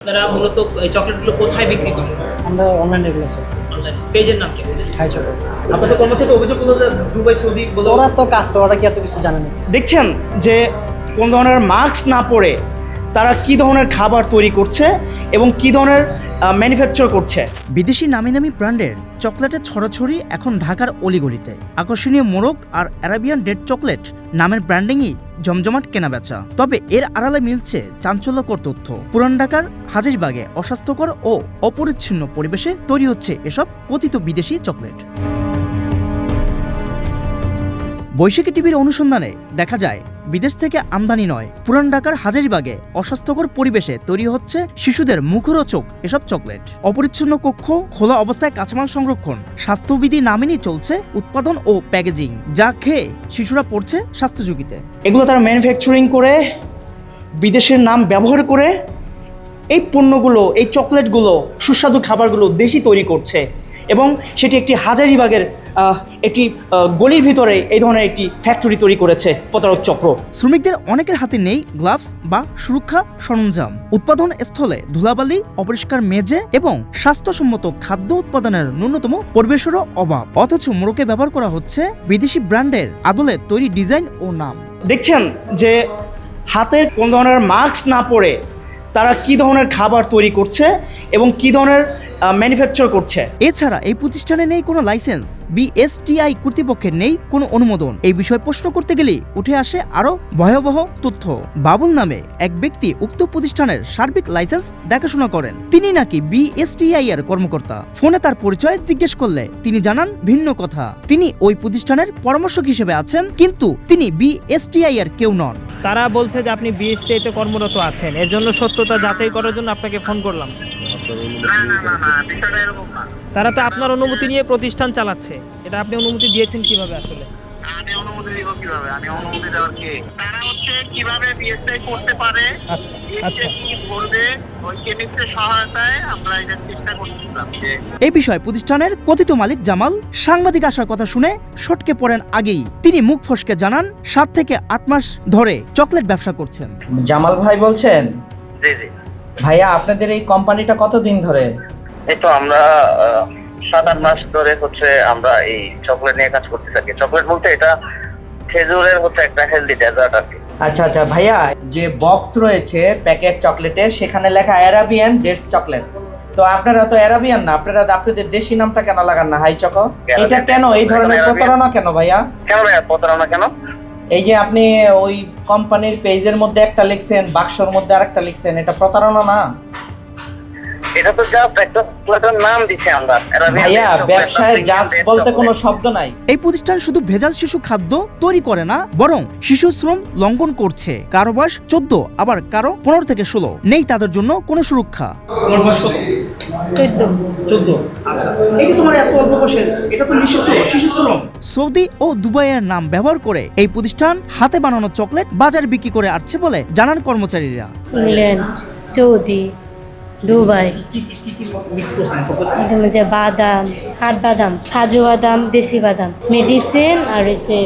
আপনারা মূলত এই চকলেটগুলো কোথায় বিক্রি করেন? আমরা অনলাইনে এগুলো স্যার অনলাইনে। পেজের নাম কি? Hi Choco. আপনাদের কর্মচারী অভিযোগ করলো যে দুবাই সৌদি বলে ওরা তো কাজ করে, ওরা কি এত কিছু জানে না। দেখছেন যে কোন ধরনের মাস্ক না পরে তারা কি ধরনের খাবার তৈরি করছে এবং কি ধরনের ম্যানুফ্যাকচার করছে। বিদেশি নামি নামি ব্র্যান্ডের চকলেটের ছড়াছড়ি এখন ঢাকার অলিগলিতে। আকর্ষণীয় মোরগ আর অ্যারাবিয়ান ডেড চকলেট নামের ব্র্যান্ডিংই জমজমাট কেনাবেচা। তবে এর আড়ালে মিলছে চাঞ্চল্যকর তথ্য। পুরান ঢাকার হাজিরবাগে অস্বাস্থ্যকর ও অপরিচ্ছন্ন পরিবেশে তৈরি হচ্ছে এসব কথিত বিদেশি চকলেট। বৈশাখী টিভির অনুসন্ধানে দেখা যায় বিদেশ থেকে আমদানি নয়, পুরান ঢাকার হাজারীবাগে অস্বাস্থ্যকর পরিবেশে তৈরি হচ্ছে শিশুদের মুখরোচক এসব চকলেট। অপরিচ্ছন্ন কক্ষ, খোলা অবস্থায় কাঁচামাল সংরক্ষণ, স্বাস্থ্যবিধি না মেনেই চলছে উৎপাদন ও প্যাকেজিং, যা খেয়ে শিশুরা পড়ছে স্বাস্থ্য ঝুঁকিতে। এগুলো তারা ম্যানুফ্যাকচারিং করে বিদেশের নাম ব্যবহার করে এই পণ্যগুলো, এই চকলেটগুলো, সুস্বাদু খাবারগুলো দেশি তৈরি করছে এবং সেটি একটি হাজারীবাগের একটি গলির ভিতরে এই ধরনের একটি ফ্যাক্টরি তৈরি করেছে প্রতারক চক্র। শ্রমিকদের অনেকের হাতে নেই গ্লাভস বা সুরক্ষা সরঞ্জাম। উৎপাদন স্থলে ধুলাবালি, অপরিষ্কার মেঝে এবং স্বাস্থ্যসম্মত খাদ্য উৎপাদনের ন্যূনতম পরিবেশেরও অভাব। অথচ মোড়কে ব্যবহার করা হচ্ছে বিদেশি ব্র্যান্ডের আদলে তৈরি ডিজাইন ও নাম। দেখছেন যে হাতের কোন ধরনের মাস্ক না পরে তারা কি ধরনের খাবার তৈরি করছে এবং কি ধরনের ম্যানুফ্যাকচার করছে। এছাড়া এই প্রতিষ্ঠানে নেই কোনো লাইসেন্স, বিএসটিআই কর্তৃপক্ষের নেই কোনো অনুমোদন। এই বিষয়ে প্রশ্ন করতে গেলেই উঠে আসে আরও ভয়াবহ তথ্য। বাবুল নামে এক ব্যক্তি উক্ত প্রতিষ্ঠানের সার্বিক লাইসেন্স দেখাশোনা করেন। তিনি নাকি বিএসটিআই এর কর্মকর্তা। ফোনে তার পরিচয় জিজ্ঞেস করলে তিনি জানান ভিন্ন কথা। তিনি ওই প্রতিষ্ঠানের পরামর্শক হিসেবে আছেন, কিন্তু তিনি বিএসটিআই এর কেউ নন। তারা বলছে যে আপনি বিএসটিআইতে কর্মরত আছেন, এর জন্য সত্যতা যাচাই করার জন্য আপনাকে ফোন করলাম। তারা তো আপনার অনুমতি নিয়ে প্রতিষ্ঠান চালাচ্ছে, এটা আপনি অনুমতি দিয়েছেন কিভাবে? আসলে আমি অনুমতি দিব কিভাবে? আমি অনুমতি দেওয়ার কে? তারা হচ্ছে কিভাবে বিএসআই করতে পারে, আচ্ছা কি করবে, ওই কেমিস্টের সহায়তায় আমরা এটা চেষ্টা করতেছিলাম যে এই বিষয়ে প্রতিষ্ঠানের কথিত মালিক জামাল সাংবাদিক আসার কথা শুনে সটকে পড়েন আগেই। তিনি মুখ ফসকে জানান 7 থেকে 8 মাস ধরে চকলেট ব্যবসা করছেন। জামাল ভাই বলছেন? জি জি ভাইয়া, আপনাদের এই কোম্পানিটা কতদিন ধরে? এই তো আমরা 7-8 মাস ধরে হচ্ছে আমরা এই চকলেট নিয়ে কাজ করতে থাকি। চকলেট বলতে এটা খেজুরের হচ্ছে একটা হেলদি ডেজার্ট আর কি। আচ্ছা আচ্ছা ভাইয়া, যে বক্স রয়েছে প্যাকেট চকলেটের, সেখানে লেখা অ্যারাবিয়ান ডেটস চকলেট। তো আপনারা তো অ্যারাবিয়ান না, আপনাদের দেশি নামটা কেন লাগান না হাই চকো? এটা কেন এই ধরনের প্রতারণা কেন ভাইয়া? কেন ভাইয়া প্রতারণা কেন? এই যে আপনি ওই কোম্পানির পেজের মধ্যে একটা লিখছেন, বাক্সর মধ্যে আরেকটা লিখছেন, এটা প্রতারণা না? এটা তো জাস্ট একটা চকলেটের নাম দিছি আমরা। ভাইয়া, ব্যবসায় জাস্ট বলতে কোনো শব্দ নাই। এই প্রতিষ্ঠান শুধু ভেজাল শিশু খাদ্য তৈরি করে না, বরং শিশু শ্রম লঙ্ঘন করছে। কারো বয়স 14, আবার কারো 15 থেকে 16। নেই তাদের জন্য কোনো সুরক্ষা। তোমার বয়স কত? 14। আচ্ছা, এই যে তোমার এত অল্প বয়সের, এটা তো নিষিদ্ধ শিশু শ্রম। সৌদি ও দুবাইয়ের নাম ব্যবহার করে এই প্রতিষ্ঠান হাতে বানানো চকলেট বাজারে বিক্রি করে আসছে বলে জানান কর্মচারীরা। ইংল্যান্ড, সৌদি, দুবাই, এখানে যে বাদাম, কাঠবাদাম, কাজু বাদাম, দেশি বাদাম, মেডিসিন আর এসে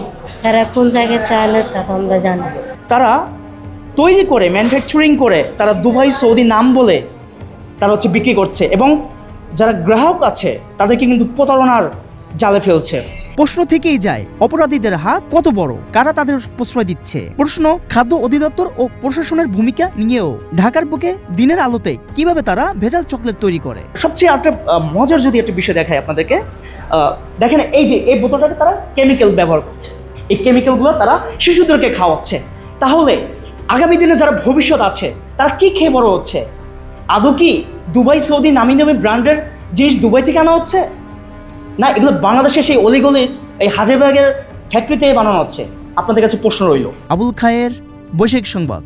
তারা কোন জায়গায় তাহলে তা আমরা জানি। তারা তৈরি করে, ম্যানুফ্যাকচারিং করে তারা দুবাই সৌদি নাম বলে তারা হচ্ছে বিক্রি করছে এবং যারা গ্রাহক আছে তাদেরকে কিন্তু প্রতারণার জালে ফেলছে। প্রশ্ন থেকেই যায়, অপরাধীদের হাত কত বড়, কারা তাদের প্রশ্রয় দিচ্ছে? প্রশ্ন খাদ্য অধিদপ্তর ও প্রশাসনের ভূমিকা নিয়েও। ঢাকার বুকে দিনের আলোতে কিভাবে তারা ভেজাল চকলেট তৈরি করে? সবচেয়ে একটা মজার যদি একটা বিষয় দেখায় আপনাদেরকে, দেখেন এই যে এই বোতলটাকে তারা কেমিক্যাল ব্যবহার করছে, এই কেমিক্যালগুলো তারা শিশুদেরকে খাওয়াচ্ছে। তাহলে আগামী দিনে যারা ভবিষ্যৎ আছে তারা কি খেয়ে বড় হচ্ছে? আদৌ কি দুবাই সৌদি নামি দামি ব্র্যান্ডের জিনিস দুবাই থেকে আনা হচ্ছে, না এগুলো বাংলাদেশের সেই অলিগলির এই হাজারবাগের ফ্যাক্টরিতে বানানো হচ্ছে? আপনাদের কাছে প্রশ্ন রইল। আবুল খায়ের, বৈশাখী সংবাদ।